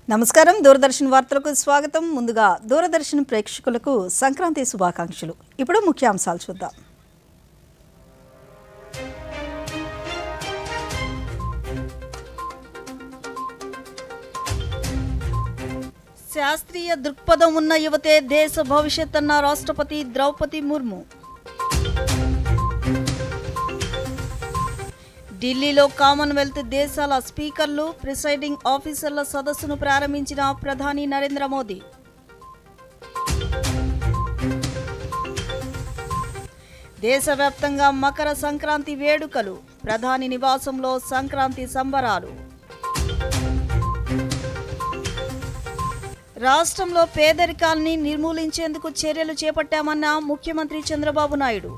నమస్కారం. దూరదర్శన్ వార్తలకు స్వాగతం. ముందుగా దూరదర్శన్ ప్రేక్షకులకు సంక్రాంతి శుభాకాంక్షలు. ఇప్పుడు ముఖ్యాంశాలు చూద్దాం. శాస్త్రీయ దృక్పథం ఉన్న యువతే దేశ భవిష్యత్ అన్న రాష్ట్రపతి ద్రౌపది ముర్ము. ఢిల్లీలో కామన్వెల్త్ దేశాల స్పీకర్లు, ప్రిసైడింగ్ ఆఫీసర్ల సదస్సును ప్రారంభించిన ప్రధాని నరేంద్ర మోదీ. దేశవ్యాప్తంగా మకర సంక్రాంతి వేడుకలు, ప్రధాని నివాసంలో సంక్రాంతి సంబరాలు. రాష్ట్రంలో పేదరికాన్ని నిర్మూలించేందుకు చర్యలు చేపట్టామన్న ముఖ్యమంత్రి చంద్రబాబు నాయుడు.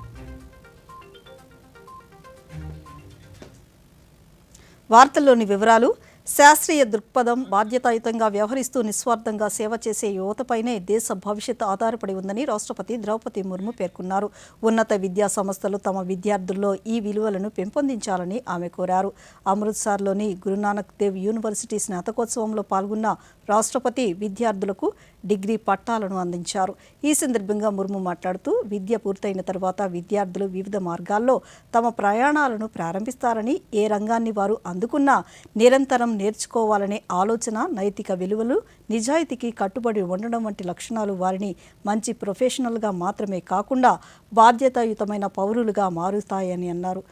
వార్తల్లోని వివరాలు. శాస్త్రీయ దృక్పథం, బాధ్యతాయుతంగా వ్యవహరిస్తూ నిస్వార్థంగా సేవ చేసే యువతపైనే దేశ భవిష్యత్తు ఆధారపడి ఉందని రాష్ట్రపతి ద్రౌపది ముర్ము పేర్కొన్నారు. ఉన్నత విద్యా సంస్థలు తమ విద్యార్థుల్లో ఈ విలువలను పెంపొందించాలని ఆమె కోరారు. అమృత్సర్లోని గురునానక్ దేవ్ యూనివర్సిటీ స్నాతకోత్సవంలో పాల్గొన్న రాష్ట్రపతి విద్యార్థులకు డిగ్రీ పట్టాలను అందించారు. ఈ సందర్భంగా ముర్ము మాట్లాడుతూ, విద్య పూర్తయిన తర్వాత విద్యార్థులు వివిధ మార్గాల్లో తమ ప్రయాణాలను ప్రారంభిస్తారని, ఏ రంగాన్ని వారు అందుకున్నా నిరంతరం నేర్చుకోవాలనే ఆలోచన, నైతిక విలువలు, నిజాయితీకి కట్టుబడి ఉండడం వంటి లక్షణాలు వారిని మంచి ప్రొఫెషనల్గా మాత్రమే కాకుండా బాధ్యతాయుతమైన పౌరులుగా మారుతాయని అన్నారు.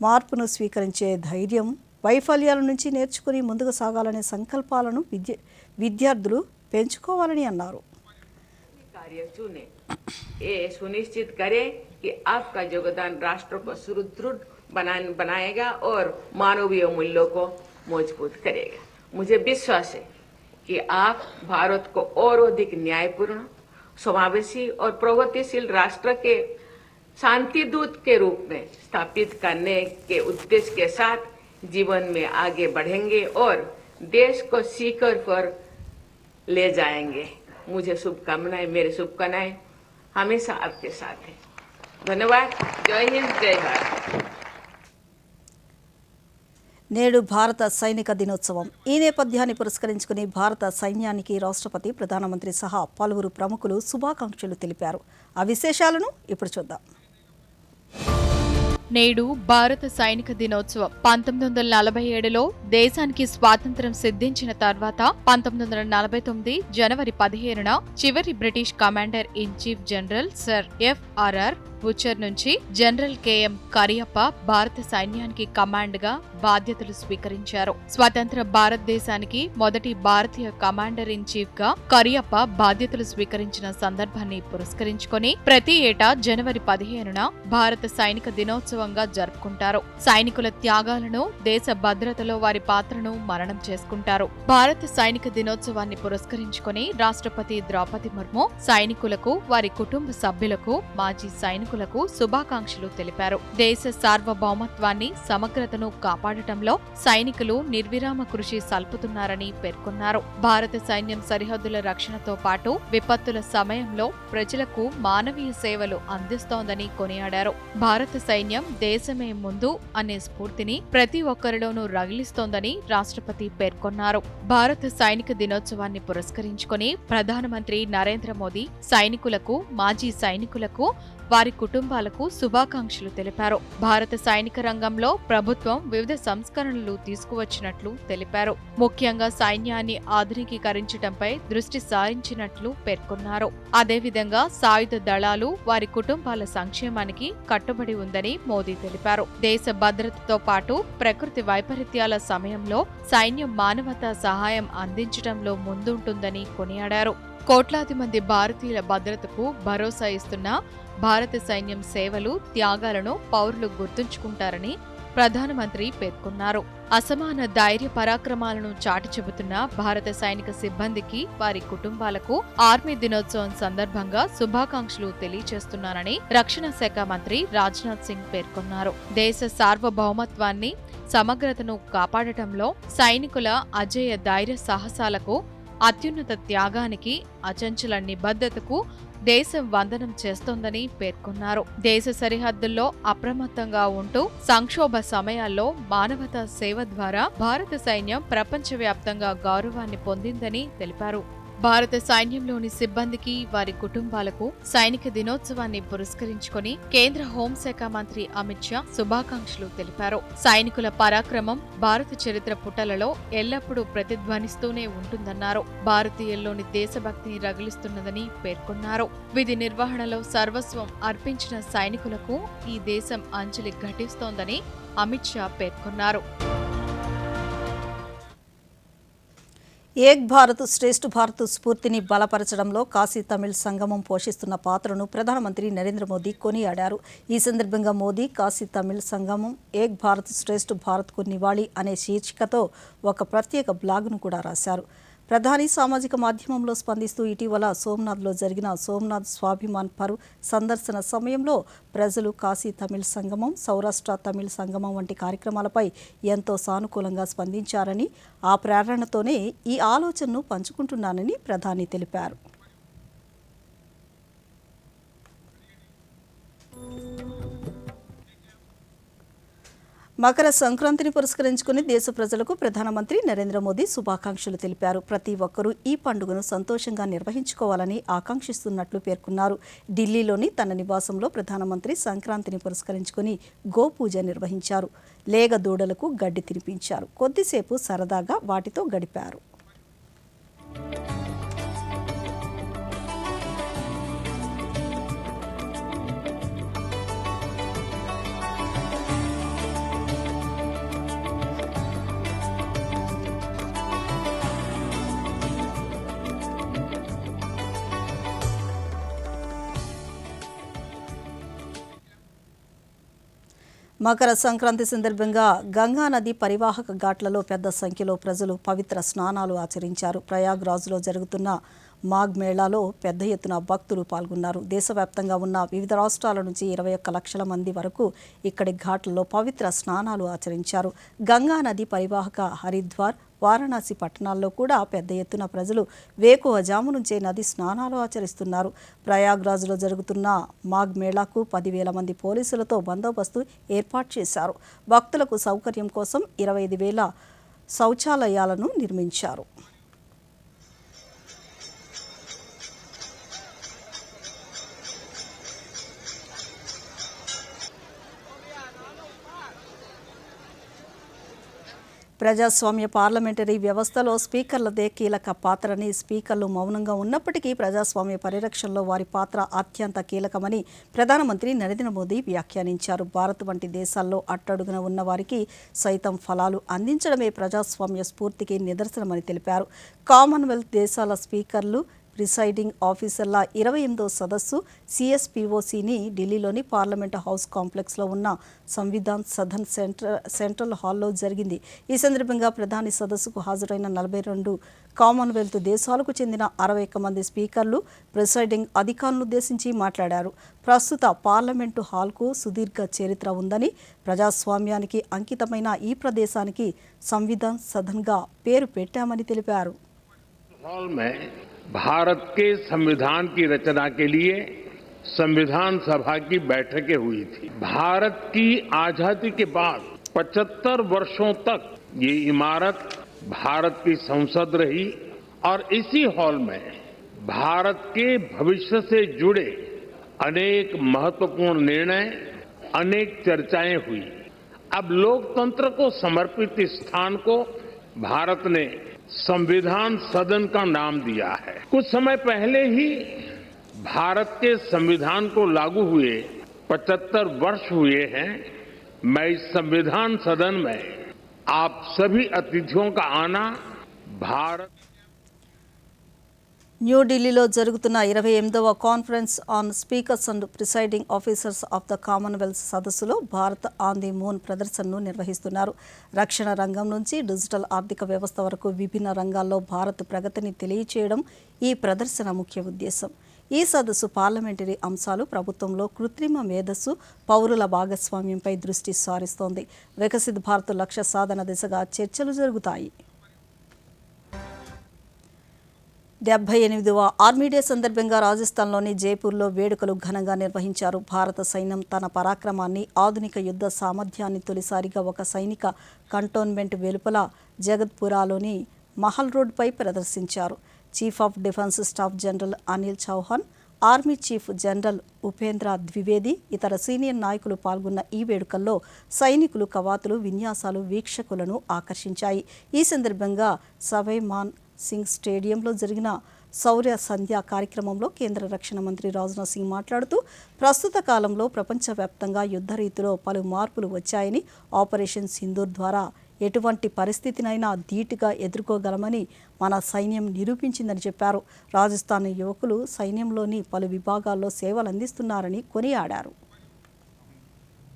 మార్పును స్వీకరించే ధైర్యం, వైఫల్యాల నుంచి నేర్చుకుని ముందుకు సాగాలనే సంకల్పాలను విద్యార్థులు పెంచుకోవాలని అన్నారు. ये सुनिश्चित करें कि आपका योगदान राष्ट्र को सुदृढ़ बनाएगा और मानवीय मूल्यों को मजबूत करेगा. मुझे विश्वास है कि आप भारत को और अधिक न्यायपूर्ण, समावेशी और प्रगतिशील राष्ट्र के शांति दूत के रूप में स्थापित करने के उद्देश्य के साथ जीवन में आगे बढ़ेंगे और देश को शिखर पर ले जाएंगे. मुझे शुभकामनाएं, मेरी शुभकामनाएं हमेशा आपके साथ है. धन्यवाद. जय हिंद, जय भारत. నేడు భారత సైనిక దినోత్సవం. ఈ నేపథ్యాన్ని పురస్కరించుకుని భారత సైన్యానికి రాష్ట్రపతి, ప్రధానమంత్రి సహా పలువురు ప్రముఖులు శుభాకాంక్షలు తెలిపారు. ఆ విశేషాలను ఇప్పుడు చూద్దాం. నేడు భారత సైనిక దినోత్సవం. 1947లో దేశానికి స్వాతంత్ర్యం సిద్ధించిన తర్వాత 1949 జనవరి 15న చివరి British commander in chief general sir F R R Bucher నుంచి జనరల్ కెఎం కరియప్ప భారత సైన్యానికి కమాండ్ గా బాధ్యతలు స్వీకరించారు. స్వతంత్ర భారతదేశానికి మొదటి భారతీయ కమాండర్ ఇన్ చీఫ్ గా కరియప్ప బాధ్యతలు స్వీకరించిన సందర్భాన్ని పురస్కరించుకొని ప్రతి ఏటా జనవరి 15న భారత సైనిక దినోత్సవంగా జరుపుకుంటారు. సైనికుల త్యాగాలను, దేశ భద్రతలో వారి పాత్రను మననం చేసుకుంటారు. భారత సైనిక దినోత్సవాన్ని పురస్కరించుకొని రాష్ట్రపతి ద్రౌపది ముర్ము సైనికులకు, వారి కుటుంబ సభ్యులకు, మాజీ సైనికులకు శుభాకాంక్షలు తెలిపారు. దేశ సార్వభౌమత్వాన్ని, సమగ్రతను కాపాడటంలో సైనికులు నిర్విరామ కృషి సల్పుతున్నారని పేర్కొన్నారు. భారత సైన్యం సరిహద్దుల రక్షణతో పాటు విపత్తుల సమయంలో ప్రజలకు మానవీయ సేవలు అందిస్తోందని కొనియాడారు. భారత సైన్యం దేశమే ముందు అనే స్ఫూర్తిని ప్రతి ఒక్కరిలోనూ రగిలిస్తోందని రాష్ట్రపతి పేర్కొన్నారు. భారత సైనిక దినోత్సవాన్ని పురస్కరించుకొని ప్రధానమంత్రి నరేంద్ర మోదీ సైనికులకు, మాజీ సైనికులకు, వారి కుటుంబాలకు శుభాకాంక్షలు తెలిపారు. భారత సైనిక రంగంలో ప్రభుత్వం వివిధ సంస్కరణలు తీసుకువచ్చినట్లు తెలిపారు. ముఖ్యంగా సైన్యాన్ని ఆధునికీకరించడంపై దృష్టి సారించినట్లు పేర్కొన్నారు. అదేవిధంగా సాయుధ దళాలు వారి కుటుంబాల సంక్షేమానికి కట్టుబడి ఉందని మోదీ తెలిపారు. దేశ భద్రతతో పాటు ప్రకృతి వైపరీత్యాల సమయంలో సైన్యం మానవతా సహాయం అందించడంలో ముందుంటుందని కొనియాడారు. కోట్లాది మంది భారతీయుల భద్రతకు భరోసా ఇస్తున్న భారత సైన్యం సేవలు, త్యాగాలను పౌరులు గుర్తుంచుకుంటారని ప్రధానమంత్రి పేర్కొన్నారు. అసమాన ధైర్య పరాక్రమాలను చాటి చెబుతున్న భారత సైనిక సిబ్బందికి, వారి కుటుంబాలకు ఆర్మీ దినోత్సవం సందర్భంగా శుభాకాంక్షలు తెలియజేస్తున్నానని రక్షణ శాఖ మంత్రి రాజ్నాథ్ సింగ్ పేర్కొన్నారు. దేశ సార్వభౌమత్వాన్ని, సమగ్రతను కాపాడటంలో సైనికుల అజేయ ధైర్య సాహసాలకు, అత్యున్నత త్యాగానికి, అచంచల నిబద్ధతకు దేశం వందనం చేస్తోందని పేర్కొన్నారు. దేశ సరిహద్దుల్లో అప్రమత్తంగా ఉంటూ సంక్షోభ సమయాల్లో మానవతా సేవ ద్వారా భారత సైన్యం ప్రపంచవ్యాప్తంగా గౌరవాన్ని పొందిందని తెలిపారు. భారత సైన్యంలోని సిబ్బందికి, వారి కుటుంబాలకు సైనిక దినోత్సవాన్ని పురస్కరించుకొని కేంద్ర హోంశాఖ మంత్రి అమిత్ షా శుభాకాంక్షలు తెలిపారు. సైనికుల పరాక్రమం భారత చరిత్ర పుటలలో ఎల్లప్పుడూ ప్రతిధ్వనిస్తూనే ఉంటుందన్నారు. భారతీయుల్లోని దేశభక్తిని రగిలిస్తున్నదని పేర్కొన్నారు. విధి నిర్వహణలో సర్వస్వం అర్పించిన సైనికులకు ఈ దేశం అంజలి ఘటిస్తోందని అమిత్ షా పేర్కొన్నారు. ఏక్ భారత్ శ్రేష్ఠ భారత్ స్ఫూర్తిని బలపరచడంలో కాశీ తమిళ్ సంగమం పోషిస్తున్న పాత్రను ప్రధానమంత్రి నరేంద్ర మోదీ కొనియాడారు. ఈ సందర్భంగా మోదీ కాశీ తమిళ్ సంగమం ఏక్ భారత్ శ్రేష్ఠ భారత్కు నివాళి అనే శీర్షికతో ఒక ప్రత్యేక బ్లాగును కూడా రాశారు. ప్రధాని సామాజిక మాధ్యమంలో స్పందిస్తూ ఇటీవల సోమనాథ్లో జరిగిన సోమనాథ్ స్వాభిమాన్ పర్వ్ సందర్శన సమయంలో ప్రజలు కాశీ తమిళ్ సంగమం, సౌరాష్ట్ర తమిళ్ సంగమం వంటి కార్యక్రమాలపై ఎంతో సానుకూలంగా స్పందించారని, ఆ ప్రేరణతోనే ఈ ఆలోచనను పంచుకుంటున్నానని ప్రధాని తెలిపారు. మకర సంక్రాంతిని పురస్కరించుకుని దేశ ప్రజలకు ప్రధానమంత్రి నరేంద్ర మోదీ శుభాకాంక్షలు తెలిపారు. ప్రతి ఒక్కరూ ఈ పండుగను సంతోషంగా నిర్వహించుకోవాలని ఆకాంక్షిస్తున్నట్లు పేర్కొన్నారు. ఢిల్లీలోని తన నివాసంలో ప్రధానమంత్రి సంక్రాంతిని పురస్కరించుకుని గోపూజ నిర్వహించారు. లేగ దూడలకు గడ్డి తినిపించారు. కొద్దిసేపు సరదాగా వాటితో గడిపారు. మకర సంక్రాంతి సందర్భంగా గంగా నది పరివాహక ఘాట్లలో పెద్ద సంఖ్యలో ప్రజలు పవిత్ర స్నానాలు ఆచరించారు. ప్రయాగ్రాజ్లో జరుగుతున్న మాఘ్ మేళాలో పెద్ద ఎత్తున భక్తులు పాల్గొన్నారు. దేశవ్యాప్తంగా ఉన్న వివిధ రాష్ట్రాల నుంచి 21 లక్షల మంది వరకు ఇక్కడి ఘాట్లలో పవిత్ర స్నానాలు ఆచరించారు. గంగా నది పరివాహక హరిద్వార్, వారణాసి పట్టణాల్లో కూడా పెద్ద ఎత్తున ప్రజలు వేకువజాము నుంచే నది స్నానాలు ఆచరిస్తున్నారు. ప్రయాగ్రాజ్లో జరుగుతున్న మాఘ్ మేళాకు 10,000 మంది పోలీసులతో బందోబస్తు ఏర్పాటు చేశారు. భక్తులకు సౌకర్యం కోసం 25,000 శౌచాలయాలను నిర్మించారు. ప్రజాస్వామ్య పార్లమెంటరీ వ్యవస్థలో స్పీకర్లదే కీలక పాత్రని, స్పీకర్లు మౌనంగా ఉన్నప్పటికీ ప్రజాస్వామ్య పరిరక్షణలో వారి పాత్ర అత్యంత కీలకమని ప్రధానమంత్రి నరేంద్ర మోదీ వ్యాఖ్యానించారు. భారత్ వంటి దేశాల్లో అట్టడుగున ఉన్న వారికి సైతం ఫలాలు అందించడమే ప్రజాస్వామ్య స్ఫూర్తికి నిదర్శనమని తెలిపారు. కామన్వెల్త్ దేశాల స్పీకర్లు, ప్రిసైడింగ్ ఆఫీసర్ల 28వ సదస్సు సిఎస్పిఓసిని ఢిల్లీలోని పార్లమెంట్ హౌస్ కాంప్లెక్స్లో ఉన్న సంవిధాన్ సదన్ సెంట్రల్ హాల్లో జరిగింది. ఈ సందర్భంగా ప్రధాని సదస్సుకు హాజరైన 42 కామన్వెల్త్ దేశాలకు చెందిన 61 మంది స్పీకర్లు, ప్రిసైడింగ్ అధికారులను ఉద్దేశించి మాట్లాడారు. ప్రస్తుత పార్లమెంటు హాల్కు సుదీర్ఘ చరిత్ర ఉందని, ప్రజాస్వామ్యానికి అంకితమైన ఈ ప్రదేశానికి సంవిధాన్ సదన్గా పేరు పెట్టామని తెలిపారు. भारत के संविधान की रचना के लिए संविधान सभा की बैठकें हुई थी. भारत की आजादी के बाद 75 वर्षों तक ये इमारत भारत की संसद रही और इसी हॉल में भारत के भविष्य से जुड़े अनेक महत्वपूर्ण निर्णय, अनेक चर्चाएं हुई. अब लोकतंत्र को समर्पित इस स्थान को भारत ने संविधान सदन का नाम दिया है. कुछ समय पहले ही भारत के संविधान को लागू हुए 75 वर्ष हुए हैं. मैं इस संविधान सदन में आप सभी अतिथियों का आना भारत న్యూఢిల్లీలో జరుగుతున్న 28వ conference on speakers and presiding officers of the commonwealth సదస్సులో భారత్ ఆన్ ది మూన్ ప్రదర్శనను నిర్వహిస్తున్నారు. రక్షణ రంగం నుంచి డిజిటల్ ఆర్థిక వ్యవస్థ వరకు విభిన్న రంగాల్లో భారత్ ప్రగతిని తెలియచేయడం ఈ ప్రదర్శన ముఖ్య ఉద్దేశం. ఈ సదస్సు పార్లమెంటరీ అంశాలు, ప్రభుత్వంలో కృత్రిమ మేధస్సు, పౌరుల భాగస్వామ్యంపై దృష్టి సారిస్తోంది. వికసిత్ భారత్ లక్ష్య సాధన దిశగా చర్చలు జరుగుతాయి. 78వ ఆర్మీ డే సందర్భంగా రాజస్థాన్లోని జైపూర్లో వేడుకలు ఘనంగా నిర్వహించారు. భారత సైన్యం తన పరాక్రమాన్ని, ఆధునిక యుద్ధ సామర్థ్యాన్ని తొలిసారిగా ఒక సైనిక కంటోన్మెంట్ వెలుపల జగత్పురాలోని మహల్ రోడ్పై ప్రదర్శించారు. Chief of defence staff general Anil Chauhan, army chief general Upendra Dwivedi, ఇతర సీనియర్ నాయకులు పాల్గొన్న ఈ వేడుకల్లో సైనికులు కవాతులు, విన్యాసాలు వీక్షకులను ఆకర్షించాయి. ఈ సందర్భంగా సవైమాన్ సింగ్ స్టేడియంలో జరిగిన శౌర్య సంధ్య కార్యక్రమంలో కేంద్ర రక్షణ మంత్రి రాజ్నాథ్ సింగ్ మాట్లాడుతూ, ప్రస్తుత కాలంలో ప్రపంచవ్యాప్తంగా యుద్ధ రీతిలో పలు మార్పులు వచ్చాయని, ఆపరేషన్ సింధూర్ ద్వారా ఎటువంటి పరిస్థితినైనా ధీటుగా ఎదుర్కోగలమని మన సైన్యం నిరూపించిందని చెప్పారు. రాజస్థాన్ యువకులు సైన్యంలోని పలు విభాగాల్లో సేవలు అందిస్తున్నారని కొనియాడారు.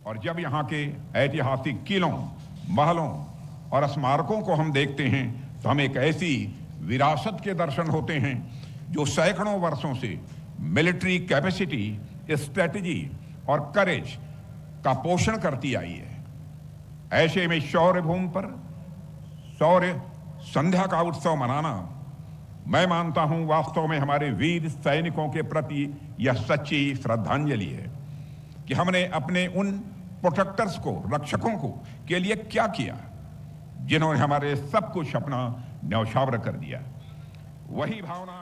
और जब यहाँ के ऐतिहासिक किलों, महलों और स्मारकों को हम देखते हैं तो हमें एक ऐसी विरासत के दर्शन होते हैं जो सैकड़ों वर्षों से मिलिट्री कैपेसिटी, स्ट्रेटजी और करेज का पोषण करती आई है. ऐसे में शौर्य भूमि पर शौर्य संध्या का उत्सव मनाना, मैं मानता हूं, वास्तव में हमारे वीर सैनिकों के प्रति यह सच्ची श्रद्धांजलि है कि हमने अपने उन प्रोटेक्टर्स को, रक्षकों को के लिए क्या किया जिन्होंने हमारे सब कुछ अपना न्यौछावर कर दिया. वही भावना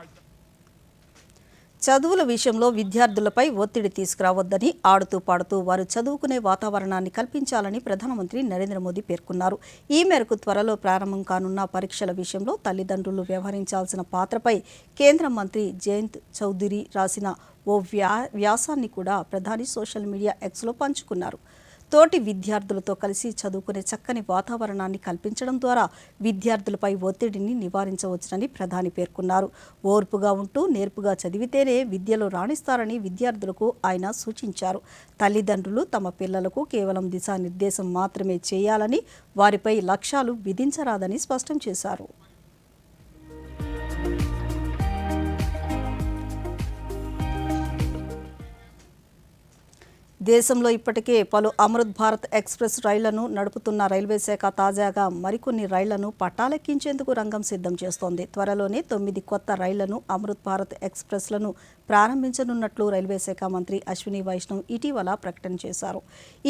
చదువుల విషయంలో విద్యార్థులపై ఒత్తిడి తీసుకురావద్దని, ఆడుతూ పాడుతూ వారు చదువుకునే వాతావరణాన్ని కల్పించాలని ప్రధానమంత్రి నరేంద్ర మోదీ పేర్కొన్నారు. ఈ మేరకు త్వరలో ప్రారంభం కానున్న పరీక్షల విషయంలో తల్లిదండ్రులు వ్యవహరించాల్సిన పాత్రపై కేంద్ర మంత్రి జయంత్ చౌదరి రాసిన ఓ వ్యాసాన్ని కూడా ప్రధాని సోషల్ మీడియా ఎక్స్లో పంచుకున్నారు. తోటి విద్యార్థులతో కలిసి చదువుకునే చక్కని వాతావరణాన్ని కల్పించడం ద్వారా విద్యార్థులపై ఒత్తిడిని నివారించవచ్చునని ప్రధాని పేర్కొన్నారు. ఓర్పుగా ఉంటూ నేర్పుగా చదివితేనే విద్యలో రాణిస్తారని విద్యార్థులకు ఆయన సూచించారు. తల్లిదండ్రులు తమ పిల్లలకు కేవలం దిశానిర్దేశం మాత్రమే చేయాలని, వారిపై లక్ష్యాలు విధించరాదని స్పష్టం చేశారు. దేశంలో ఇప్పటికే పలు అమృత్ భారత్ ఎక్స్ప్రెస్ రైళ్లను నడుపుతున్న రైల్వే శాఖ తాజాగా మరికొన్ని రైళ్లను పట్టాలెక్కించేందుకు రంగం సిద్ధం చేస్తోంది. త్వరలోనే 9 కొత్త రైళ్లను అమృత్ భారత్ ఎక్స్ప్రెస్లను ప్రారంభించనున్నట్లు రైల్వే శాఖ మంత్రి అశ్విని వైష్ణవ్ ఇటీవల ప్రకటన చేశారు.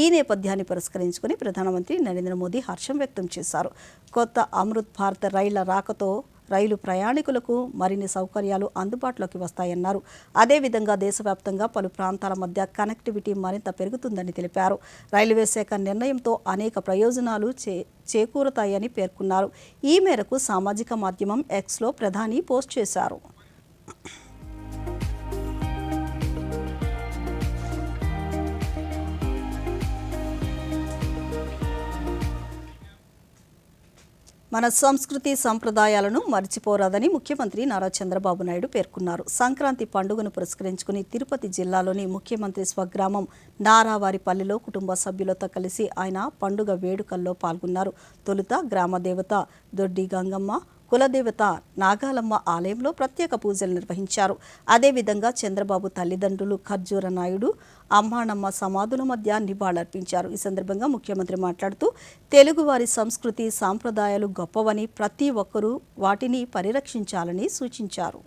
ఈ నేపథ్యాన్ని పురస్కరించుకుని ప్రధానమంత్రి నరేంద్ర మోదీ హర్షం వ్యక్తం చేశారు. కొత్త అమృత్ భారత్ రైళ్ల రాకతో రైలు ప్రయాణికులకు మరిన్ని సౌకర్యాలు అందుబాటులోకి వస్తాయన్నారు. అదేవిధంగా దేశవ్యాప్తంగా పలు ప్రాంతాల మధ్య కనెక్టివిటీ మరింత పెరుగుతుందని తెలిపారు. రైల్వే శాఖ నిర్ణయంతో అనేక ప్రయోజనాలు చేకూరుతాయని పేర్కొన్నారు. ఈ మేరకు సామాజిక మాధ్యమం ఎక్స్లో ప్రధాని పోస్ట్ చేశారు. మన సంస్కృతి సంప్రదాయాలను మర్చిపోరాదని ముఖ్యమంత్రి నారా చంద్రబాబు నాయుడు పేర్కొన్నారు. సంక్రాంతి పండుగను పురస్కరించుకుని తిరుపతి జిల్లాలోని ముఖ్యమంత్రి స్వగ్రామం నారావారిపల్లిలో కుటుంబ సభ్యులతో కలిసి ఆయన పండుగ వేడుకల్లో పాల్గొన్నారు. తొలుత గ్రామ దేవత దొడ్డి గంగమ్మ, కులదేవత నాగాలమ్మ ఆలయంలో ప్రత్యేక పూజలు నిర్వహించారు. అదేవిధంగా చంద్రబాబు తల్లిదండ్రులు ఖర్జూర నాయుడు, అమ్మాణమ్మ సమాధుల మధ్య నివాళులర్పించారు. ఈ సందర్భంగా ముఖ్యమంత్రి మాట్లాడుతూ, తెలుగువారి సంస్కృతి సాంప్రదాయాలు గొప్పవని, ప్రతి ఒక్కరూ వాటిని పరిరక్షించాలని సూచించారు.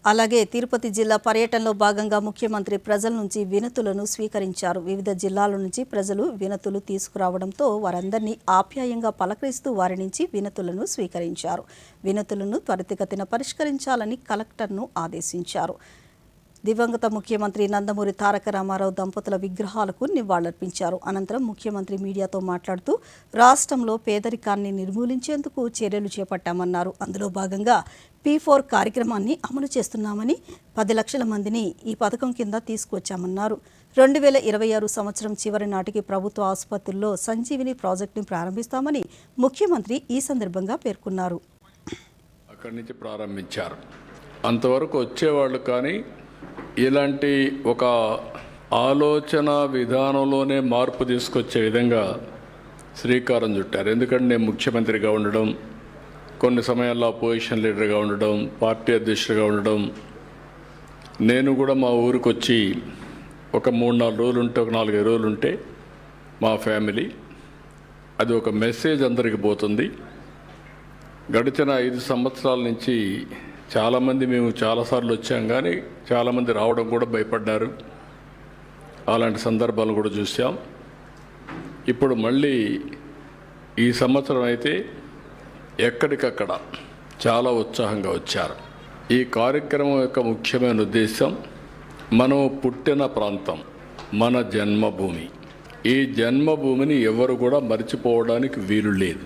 అలాగే తిరుపతి జిల్లా పర్యటనలో భాగంగా ముఖ్యమంత్రి ప్రజల నుంచి వినతులను స్వీకరించారు. వివిధ జిల్లాల నుంచి ప్రజలు వినతులు తీసుకురావడంతో వారందరినీ ఆప్యాయంగా పలకరిస్తూ వారి నుంచి వినతులను స్వీకరించారు. వినతులను త్వరితగతిన పరిష్కరించాలని కలెక్టర్ను ఆదేశించారు. దివంగత ముఖ్యమంత్రి నందమూరి తారక రామారావు దంపతుల విగ్రహాలకు నివాళులర్పించారు. అనంతరం ముఖ్యమంత్రి మీడియాతో మాట్లాడుతూ, రాష్ట్రంలో పేదరికాన్ని నిర్మూలించేందుకు చర్యలు చేపట్టామన్నారు. అందులో భాగంగా P4 కార్యక్రమాన్ని అమలు చేస్తున్నామని, 10 లక్షల మందిని ఈ పథకం కింద తీసుకొచ్చామన్నారు. 2026 సంవత్సరం చివరి నాటికి ప్రభుత్వ ఆసుపత్రుల్లో సంజీవిని ప్రాజెక్టును ప్రారంభిస్తామని ముఖ్యమంత్రి ఈ సందర్భంగా పేర్కొన్నారు. అక్కడి నుంచి ప్రారంభించారు. అంతవరకు వచ్చేవాళ్ళు కానీ ఇలాంటి ఒక ఆలోచన విధానంలోనే మార్పు తీసుకొచ్చే విధంగా శ్రీకారం చుట్టారు. ఎందుకంటే నేను ముఖ్యమంత్రిగా ఉండడం, కొన్ని సమయాల్లో అపోజిషన్ లీడర్గా ఉండడం, పార్టీ అధ్యక్షుడిగా ఉండడం, నేను కూడా మా ఊరికి వచ్చి ఒక 3-4 రోజులు ఉంటే, ఒక 4-5 రోజులు ఉంటే మా ఫ్యామిలీ, అది ఒక మెసేజ్ అందరికి పోతుంది. గడిచిన 5 సంవత్సరాల నుంచి చాలామంది మేము చాలాసార్లు వచ్చాం, కానీ చాలామంది రావడం కూడా భయపడ్డారు. అలాంటి సందర్భాలు కూడా చూసాం. ఇప్పుడు మళ్ళీ ఈ సంవత్సరం అయితే ఎక్కడికక్కడ చాలా ఉత్సాహంగా వచ్చారు. ఈ కార్యక్రమం యొక్క ముఖ్యమైన ఉద్దేశం, మనం పుట్టిన ప్రాంతం మన జన్మభూమి. ఈ జన్మభూమిని ఎవరు కూడా మర్చిపోవడానికి వీలు లేదు.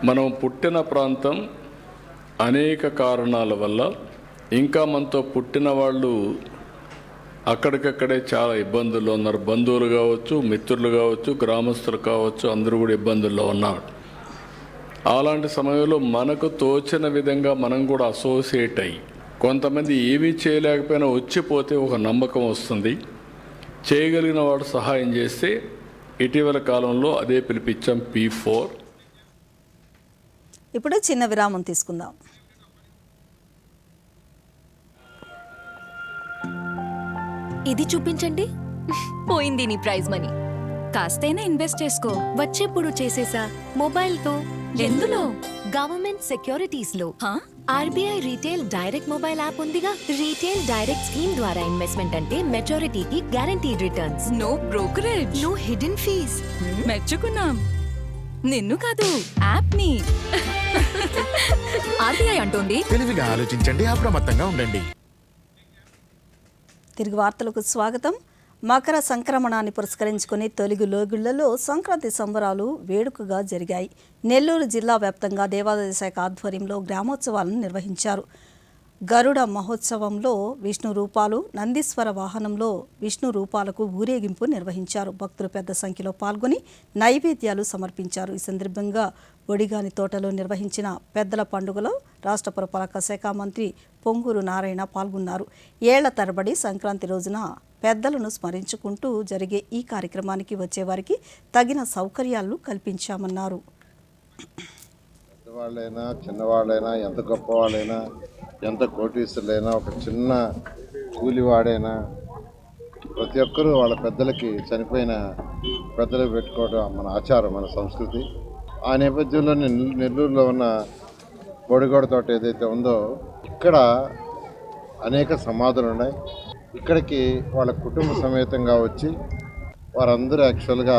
మనం పుట్టిన ప్రాంతం అనేక కారణాల వల్ల, ఇంకా మనతో పుట్టిన వాళ్ళు అక్కడికక్కడే చాలా ఇబ్బందుల్లో ఉన్నారు. బంధువులు కావచ్చు, మిత్రులు కావచ్చు, గ్రామస్తులు కావచ్చు, అందరూ కూడా ఇబ్బందుల్లో ఉన్నారు. అలాంటి సమయంలో మనకు తోచిన విధంగా మనం కూడా అసోసియేట్ అయ్యి, కొంతమంది ఏమీ చేయలేకపోయినా వచ్చిపోతే ఒక నమ్మకం వస్తుంది. చేయగలిగిన వాడు సహాయం చేస్తే ఇటీవల కాలంలో అదే పిలిపించాం P4. ఇప్పుడు చిన్న విరామం తీసుకుందాం. ఇది చూపించండి. పోయింది నీ ప్రైజ్ మనీ. కాస్తైనా ఇన్వెస్ట్ చేసుకో. వచ్చేప్పుడు చేసేసా మొబైల్తో. ఎందులో? గవర్నమెంట్ సెక్యూరిటీస్ లో. RBI retail direct mobile app ఉందిగా. రీటైల్ డైరెక్ట్ స్కీమ్ ద్వారా ఇన్వెస్ట్మెంట్ అంటే మెచ్యూరిటీకి guaranteed returns. No brokerage, no hidden fees. మెచ్చుకున్నాం. నిన్ను కాదు, యాప్ ని. ఆర్బీఐ అంటోంది తెలివిగా ఆలోచించండి, అప్రమత్తంగా ఉండండి. తిరిగి వార్తలకు స్వాగతం. మకర సంక్రమణాన్ని పురస్కరించుకుని తొలుగు లోగుళ్లలో సంక్రాంతి సంబరాలు వేడుకగా జరిగాయి. నెల్లూరు జిల్లా వ్యాప్తంగా దేవాదాయ శాఖ ఆధ్వర్యంలో గ్రామోత్సవాలను నిర్వహించారు. గరుడ మహోత్సవంలో విష్ణు రూపాలు, నందీశ్వర వాహనంలో విష్ణు రూపాలకు ఊరేగింపు నిర్వహించారు. భక్తులు పెద్ద సంఖ్యలో పాల్గొని నైవేద్యాలు సమర్పించారు. ఈ సందర్భంగా ఒడిగాని తోటలో నిర్వహించిన పెద్దల పండుగలో రాష్ట్ర పురపాలక శాఖ మంత్రి పొంగూరు నారాయణ పాల్గొన్నారు. ఏళ్ల తరబడి సంక్రాంతి రోజున పెద్దలను స్మరించుకుంటూ జరిగే ఈ కార్యక్రమానికి వచ్చేవారికి తగిన సౌకర్యాలు కల్పించామన్నారు. పెద్దవాళ్ళైనా చిన్నవాళ్ళైనా, ఎంత గొప్పవాళ్ళైనా, ఎంత కోటీసులైనా, ఒక చిన్న కూలివాడైనా ప్రతి ఒక్కరూ వాళ్ళ పెద్దలకి, చనిపోయిన పెద్దలకు పెట్టుకోవడం మన ఆచారం, మన సంస్కృతి. ఆ నేపథ్యంలో నెల్లూరులో ఉన్న బొడిగోడ తోట ఏదైతే ఉందో, ఇక్కడ అనేక సమాధులు ఉన్నాయి. ఇక్కడికి వాళ్ళ కుటుంబ సమేతంగా వచ్చి వారందరూ యాక్చువల్గా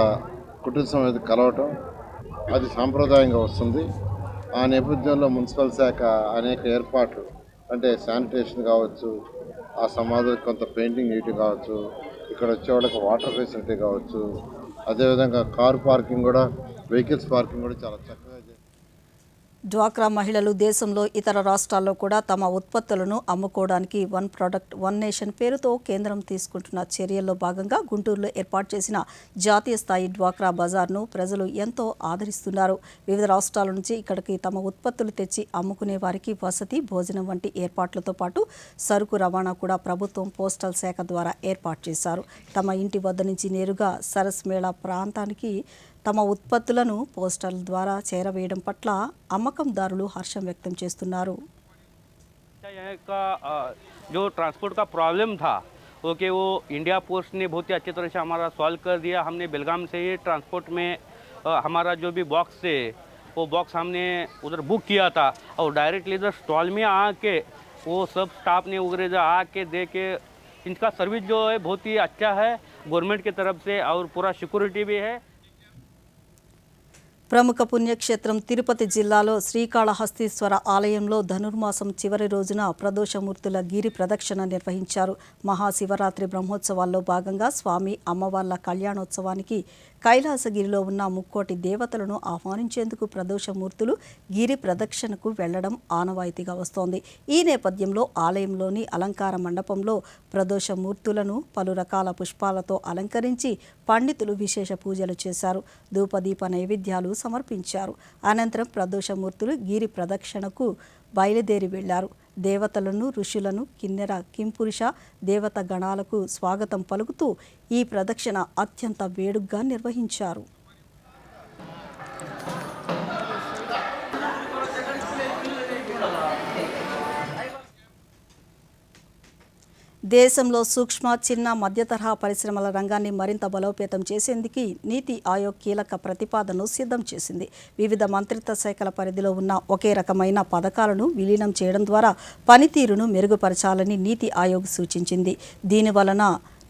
కుటుంబ సమేత కలవటం అది సాంప్రదాయంగా వస్తుంది. ఆ నేపథ్యంలో మున్సిపల్ శాఖ అనేక ఏర్పాట్లు, అంటే శానిటేషన్ కావచ్చు, ఆ సమాధులకు కొంత పెయింటింగ్ వేయటం కావచ్చు, ఇక్కడ వచ్చే వాళ్ళకి వాటర్ ఫెసిలిటీ కావచ్చు, అదేవిధంగా కార్ పార్కింగ్ కూడా, వెహికల్స్ పార్కింగ్ కూడా చాలా చక్కగా. డ్వాక్రా మహిళలు దేశంలో ఇతర రాష్ట్రాల్లో కూడా తమ ఉత్పత్తులను అమ్ముకోవడానికి వన్ ప్రోడక్ట్ వన్ నేషన్ పేరుతో కేంద్రం తీసుకుంటున్న చర్యల్లో భాగంగా గుంటూరులో ఏర్పాటు చేసిన జాతీయ స్థాయి డ్వాక్రా బజార్ను ప్రజలు ఎంతో ఆదరిస్తున్నారు. వివిధ రాష్ట్రాల నుంచి ఇక్కడికి తమ ఉత్పత్తులు తెచ్చి అమ్ముకునే వారికి వసతి, భోజనం వంటి ఏర్పాట్లతో పాటు సరుకు రవాణా కూడా ప్రభుత్వం పోస్టల్ శాఖ ద్వారా ఏర్పాటు చేశారు. తమ ఇంటి వద్ద నుంచి నేరుగా సరస్ మేళా ప్రాంతానికి తమ ఉత్పత్తులను పోస్టల్ ద్వారా చేరవేయడం పట్ల అమ్మకందారులు హర్షం వ్యక్తం చేస్తున్నారు. जो ट्रांसपोर्ट का प्रॉब्लम था ओके वो इंडिया पोस्ट ने बहुत ही अच्छी तरह से हमारा सॉल्व कर दिया. हमने बेलगाम से ही ट्रांसपोर्ट में हमारा जो भी बॉक्स थे वो बॉक्स हमने उधर बुक किया था और डायरेक्टली इधर स्टॉल में आके वो सब स्टाफ ने उधर आके दे के इनका सर्विस जो है बहुत ही अच्छा है गवर्नमेंट की तरफ से और पूरा सिक्योरिटी भी है. ప్రముఖ పుణ్యక్షేత్రం తిరుపతి జిల్లాలో శ్రీకాళహస్తీశ్వర ఆలయంలో ధనుర్మాసం చివరి రోజున ప్రదోషమూర్తుల గిరి ప్రదక్షిణ నిర్వహించారు. మహాశివరాత్రి బ్రహ్మోత్సవాల్లో భాగంగా స్వామి అమ్మవార్ల కళ్యాణోత్సవానికి కైలాసగిరిలో ఉన్న ముక్కోటి దేవతలను ఆహ్వానించేందుకు ప్రదోషమూర్తులు గిరి ప్రదక్షిణకు వెళ్లడం ఆనవాయితీగా వస్తోంది. ఈ నేపథ్యంలో ఆలయంలోని అలంకార మండపంలో ప్రదోషమూర్తులను పలు రకాల పుష్పాలతో అలంకరించి పండితులు విశేష పూజలు చేశారు. ధూపదీప నైవేద్యాలు సమర్పించారు. అనంతరం ప్రదోషమూర్తులు గిరి ప్రదక్షిణకు బయలుదేరి వెళ్లారు. దేవతలను, ఋషులను, కిన్నెర, కింపురుష దేవత గణాలకు స్వాగతం పలుకుతూ ఈ ప్రదక్షిణ అత్యంత వేడుగ్గా నిర్వహించారు. దేశంలో సూక్ష్మ, చిన్న, మధ్యతరహా పరిశ్రమల రంగాన్ని మరింత బలోపేతం చేసేందుకు నీతి ఆయోగ్ కీలక ప్రతిపాదనను సిద్ధం చేసింది. వివిధ మంత్రిత్వ శాఖల పరిధిలో ఉన్న ఒకే రకమైన పథకాలను విలీనం చేయడం ద్వారా పనితీరును మెరుగుపరచాలని నీతి ఆయోగ్ సూచించింది. దీనివలన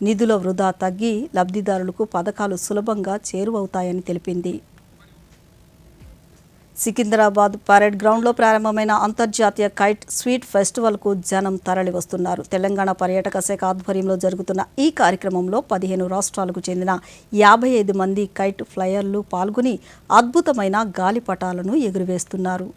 నిధుల వృధా తగ్గి లబ్ధిదారులకు పథకాలు సులభంగా చేరువవుతాయని తెలిపింది. సికింద్రాబాద్ పరేడ్ గ్రౌండ్లో ప్రారంభమైన అంతర్జాతీయ కైట్ స్వీట్ ఫెస్టివల్కు జనం తరలి వస్తున్నారు. తెలంగాణ పర్యాటక శాఖ ఆధ్వర్యంలో జరుగుతున్న ఈ కార్యక్రమంలో 15 రాష్ట్రాలకు చెందిన 55 మంది కైట్ ఫ్లయర్లు పాల్గొని అద్భుతమైన గాలిపటాలను ఎగురవేస్తున్నారు.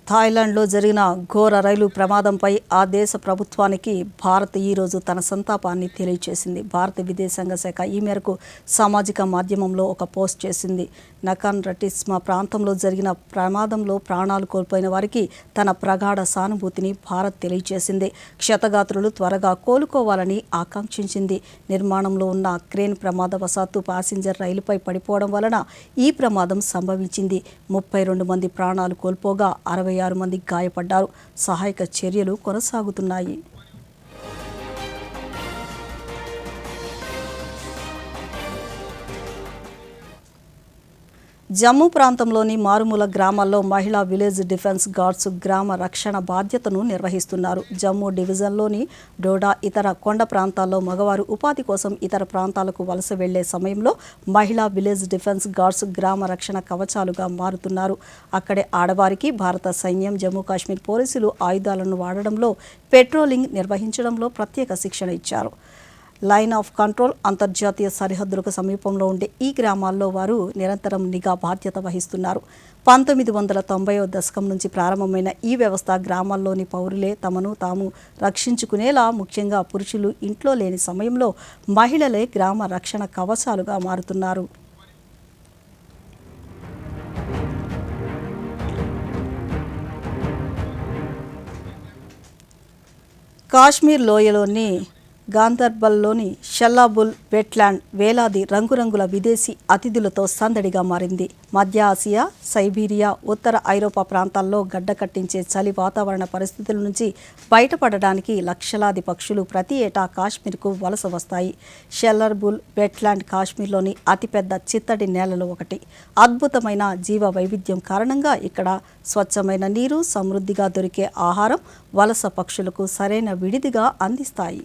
థాయిలాండ్లో జరిగిన ఘోర రైలు ప్రమాదంపై ఆ దేశ ప్రభుత్వానికి భారత్ ఈరోజు తన సంతాపాన్ని తెలియజేసింది. భారత విదేశాంగ శాఖ ఈ మేరకు సామాజిక మాధ్యమంలో ఒక పోస్ట్ చేసింది. నకాన్ రటిస్మా ప్రాంతంలో జరిగిన ప్రమాదంలో ప్రాణాలు కోల్పోయిన వారికి తన ప్రగాఢ సానుభూతిని భారత్ తెలియజేసింది. క్షతగాత్రులు త్వరగా కోలుకోవాలని ఆకాంక్షించింది. నిర్మాణంలో ఉన్న క్రేన్ ప్రమాదవశాత్తు ప్యాసింజర్ రైలుపై పడిపోవడం వలన ఈ ప్రమాదం సంభవించింది. 32 మంది ప్రాణాలు కోల్పోగా 66 మంది గాయపడ్డారు. సహాయక చర్యలు కొనసాగుతున్నాయి. జమ్మూ ప్రాంతంలోని మారుమూల గ్రామాల్లో మహిళా విలేజ్ డిఫెన్స్ గార్డ్స్ గ్రామ రక్షణ బాధ్యతను నిర్వహిస్తున్నారు. జమ్మూ డివిజన్లోని డోడా ఇతర కొండ ప్రాంతాల్లో మగవారు ఉపాధి కోసం ఇతర ప్రాంతాలకు వలస వెళ్లే సమయంలో మహిళా విలేజ్ డిఫెన్స్ గార్డ్స్ గ్రామ రక్షణ కవచాలుగా మారుతున్నారు. అక్కడే ఆడవారికి భారత సైన్యం, జమ్మూ కాశ్మీర్ పోలీసులు ఆయుధాలను వాడడంలో, పెట్రోలింగ్ నిర్వహించడంలో ప్రత్యేక శిక్షణ ఇచ్చారు. లైన్ ఆఫ్ కంట్రోల్, అంతర్జాతీయ సరిహద్దులకు సమీపంలో ఉండే ఈ గ్రామాల్లో వారు నిరంతరం నిఘా బాధ్యత వహిస్తున్నారు. 1990వ దశకం నుంచి ప్రారంభమైన ఈ వ్యవస్థ గ్రామాల్లోని పౌరులే తమను తాము రక్షించుకునేలా, ముఖ్యంగా పురుషులు ఇంట్లో లేని సమయంలో మహిళలే గ్రామ రక్షణ కవచాలుగా మారుతున్నారు. కాశ్మీర్ లోయలోని గాందర్బల్లోని షల్లాబుల్ వెట్లాండ్ వేలాది రంగురంగుల విదేశీ అతిథులతో సందడిగా మారింది. మధ్య ఆసియా, సైబీరియా, ఉత్తర ఐరోపా ప్రాంతాల్లో గడ్డకట్టించే చలి వాతావరణ పరిస్థితుల నుంచి బయటపడడానికి లక్షలాది పక్షులు ప్రతి ఏటా కాశ్మీర్కు వలస వస్తాయి. షెల్లర్బుల్ వెట్లాండ్ కాశ్మీర్లోని అతిపెద్ద చిత్తడి నేలలో ఒకటి. అద్భుతమైన జీవ వైవిధ్యం కారణంగా ఇక్కడ స్వచ్ఛమైన నీరు, సమృద్ధిగా దొరికే ఆహారం వలస పక్షులకు సరైన విడిదిగా అందిస్తాయి.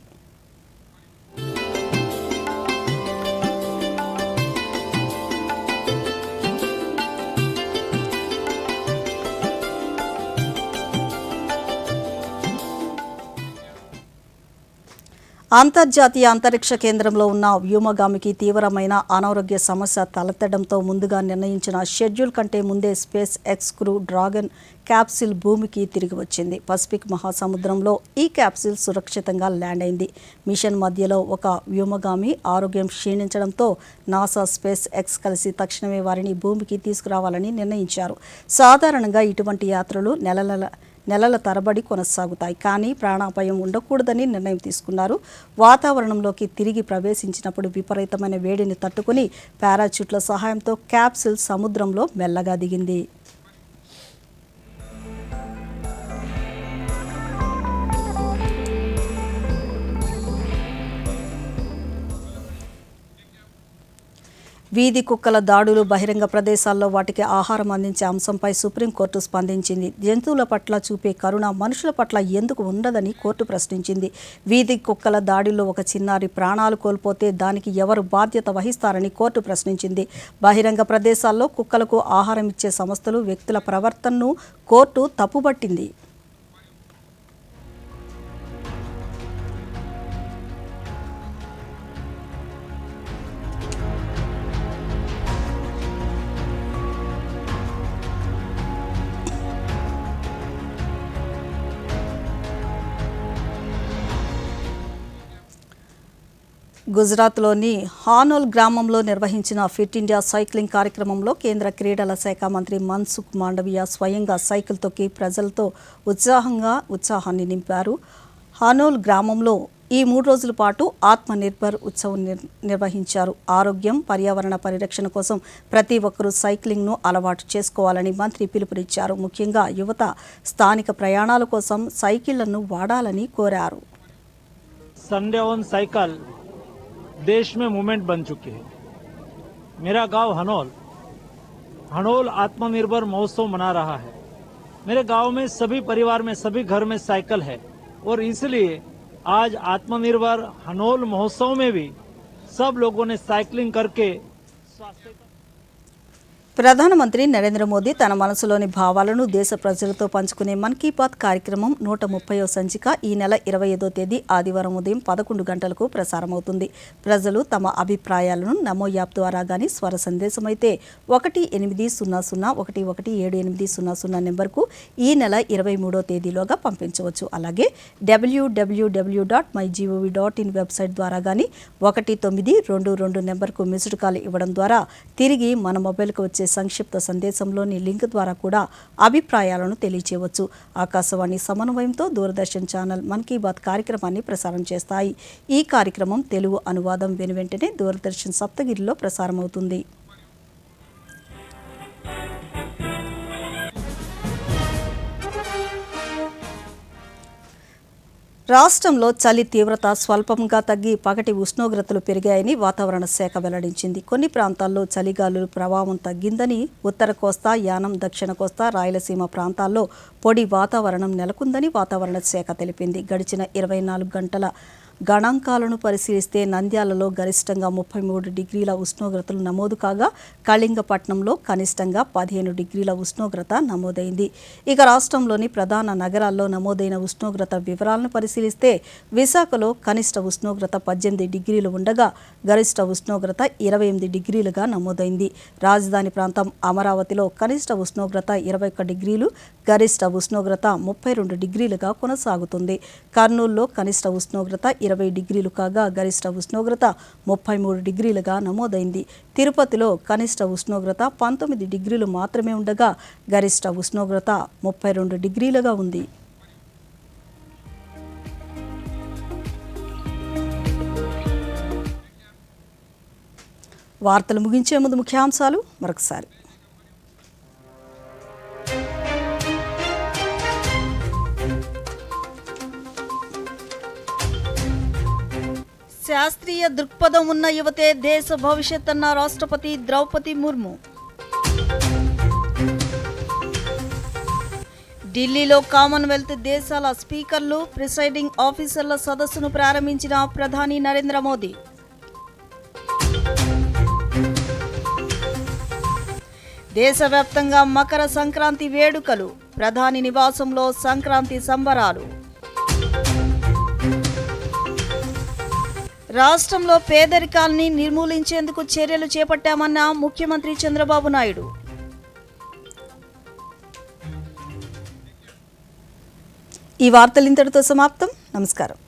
అంతర్జాతీయ అంతరిక్ష కేంద్రంలో ఉన్న వ్యోమగామికి తీవ్రమైన అనారోగ్య సమస్య తలెత్తడంతో ముందుగా నిర్ణయించిన షెడ్యూల్ కంటే ముందే space X crew dragon capsule భూమికి తిరిగి వచ్చింది. పసిఫిక్ మహాసముద్రంలో ఈ క్యాప్సిల్ సురక్షితంగా ల్యాండ్ అయింది. మిషన్ మధ్యలో ఒక వ్యోమగామి ఆరోగ్యం క్షీణించడంతో నాసా, స్పేస్ ఎక్స్ కలిసి తక్షణమే వారిని భూమికి తీసుకురావాలని నిర్ణయించారు. సాధారణంగా ఇటువంటి యాత్రలు నెలల తరబడి కొనసాగుతాయి. కానీ ప్రాణాపాయం ఉండకూడదని నిర్ణయం తీసుకున్నారు. వాతావరణంలోకి తిరిగి ప్రవేశించినప్పుడు విపరీతమైన వేడిని తట్టుకుని పారాచూట్ల సహాయంతో క్యాప్సిల్ సముద్రంలో మెల్లగా దిగింది. వీధి కుక్కల దాడులు, బహిరంగ ప్రదేశాల్లో వాటికి ఆహారం అందించే అంశంపై సుప్రీంకోర్టు స్పందించింది. జంతువుల పట్ల చూపే కరుణ మనుషుల పట్ల ఎందుకు ఉండదని కోర్టు ప్రశ్నించింది. వీధి కుక్కల దాడిలో ఒక చిన్నారి ప్రాణాలు కోల్పోతే దానికి ఎవరు బాధ్యత వహిస్తారని కోర్టు ప్రశ్నించింది. బహిరంగ ప్రదేశాల్లో కుక్కలకు ఆహారం ఇచ్చే సంస్థలు, వ్యక్తుల ప్రవర్తనను కోర్టు తప్పుబట్టింది. గుజరాత్లోని హానోల్ గ్రామంలో నిర్వహించిన ఫిట్ ఇండియా సైక్లింగ్ కార్యక్రమంలో కేంద్ర క్రీడల శాఖ మంత్రి మన్సుఖ్ మాండవీయ స్వయంగా సైకిల్ తొక్కి ప్రజలతో ఉత్సాహాన్ని నింపారు. హానోల్ గ్రామంలో ఈ 3 రోజుల పాటు ఆత్మ నిర్భర్ ఉత్సవం నిర్వహించారు. ఆరోగ్యం, పర్యావరణ పరిరక్షణ కోసం ప్రతి ఒక్కరూ సైక్లింగ్ను అలవాటు చేసుకోవాలని మంత్రి పిలుపునిచ్చారు. ముఖ్యంగా యువత స్థానిక ప్రయాణాల కోసం సైకిళ్లను వాడాలని కోరారు. संडे ऑन साइकिल देश में मूवमेंट बन चुकी है। मेरा गांव हनोल आत्मनिर्भर महोत्सव मना रहा है। मेरे गांव में सभी परिवार में सभी घर में साइकिल है और इसलिए आज आत्मनिर्भर हनोल महोत्सव में भी सब लोगों ने साइकिलिंग करके स्वास्थ्य ప్రధానమంత్రి నరేంద్ర మోదీ తన మనసులోని భావాలను దేశ ప్రజలతో పంచుకునే మన్ కీ బాత్ కార్యక్రమం 130వ సంచిక ఈ నెల 25వ తేదీ ఆదివారం ఉదయం 11 గంటలకు ప్రసారమవుతుంది. ప్రజలు తమ అభిప్రాయాలను నమో యాప్ ద్వారా గానీ స్వర సందేశమైతే 1800111780 నెంబర్కు ఈ నెల 23వ తేదీలోగా పంపించవచ్చు. అలాగే www.mygov.in వెబ్సైట్ ద్వారా గానీ 1922 నెంబర్కు మిస్డ్ కాల్ ఇవ్వడం ద్వారా తిరిగి మన మొబైల్కు వచ్చే సంక్షిప్త సందేశంలోని లింక్ ద్వారా కూడా అభిప్రాయాలను తెలియచేయవచ్చు. ఆకాశవాణి సమన్వయంతో దూరదర్శన్ ఛానల్ మన్ కీ బాత్ కార్యక్రమాన్ని ప్రసారం చేస్తాయి. ఈ కార్యక్రమం తెలుగు అనువాదం వెనువెంటనే దూరదర్శన్ సప్తగిరిలో ప్రసారమవుతుంది. రాష్ట్రంలో చలి తీవ్రత స్వల్పంగా తగ్గి పగటి ఉష్ణోగ్రతలు పెరిగాయని వాతావరణ శాఖ వెల్లడించింది. కొన్ని ప్రాంతాల్లో చలిగాలుల ప్రభావం తగ్గిందని, ఉత్తర కోస్తా, యానం, దక్షిణ కోస్తా, రాయలసీమ ప్రాంతాల్లో పొడి వాతావరణం నెలకొందని వాతావరణ శాఖ తెలిపింది. గడిచిన 24 గంటల గణాంకాలను పరిశీలిస్తే నంద్యాలలో గరిష్టంగా 33 డిగ్రీల ఉష్ణోగ్రతలు నమోదు కాగా కళింగపట్నంలో కనిష్టంగా 15 డిగ్రీల ఉష్ణోగ్రత నమోదైంది. ఇక రాష్ట్రంలోని ప్రధాన నగరాల్లో నమోదైన ఉష్ణోగ్రత వివరాలను పరిశీలిస్తే విశాఖలో కనిష్ట ఉష్ణోగ్రత 18 డిగ్రీలు ఉండగా గరిష్ట ఉష్ణోగ్రత 28 డిగ్రీలుగా నమోదైంది. రాజధాని ప్రాంతం అమరావతిలో కనిష్ట ఉష్ణోగ్రత 21 డిగ్రీలు, గరిష్ట ఉష్ణోగ్రత 32 డిగ్రీలుగా కొనసాగుతుంది. కర్నూలులో కనిష్ట ఉష్ణోగ్రత 20 డిగ్రీలు కాగా గరిష్ట ఉష్ణోగ్రత 33 డిగ్రీలుగా నమోదైంది. తిరుపతిలో కనిష్ట ఉష్ణోగ్రత 19 డిగ్రీలు మాత్రమే ఉండగా గరిష్ట ఉష్ణోగ్రత 32 డిగ్రీలుగా ఉంది. వార్తలు ముగించే ముందు ముఖ్యాంశాలు మరొకసారి. శాస్త్రీయ దృక్పథం ఉన్న యువతే దేశ భవిష్యత్ అన్న రాష్ట్రపతి ద్రౌపది ముర్ము. ఢిల్లీలో కామన్వెల్త్ దేశాల స్పీకర్లు, ప్రిసైడింగ్ ఆఫీసర్ల సదస్సును ప్రారంభించిన ప్రధాని నరేంద్ర మోదీ. దేశవ్యాప్తంగా మకర సంక్రాంతి వేడుకలు, ప్రధాని నివాసంలో సంక్రాంతి సంబరాలు. రాష్ట్రంలో పేదరికాన్ని నిర్మూలించేందుకు చర్యలు చేపట్టామన్న ముఖ్యమంత్రి చంద్రబాబు నాయుడు. ఈ వార్తలు ఇంతటితో సమాప్తం. నమస్కారం.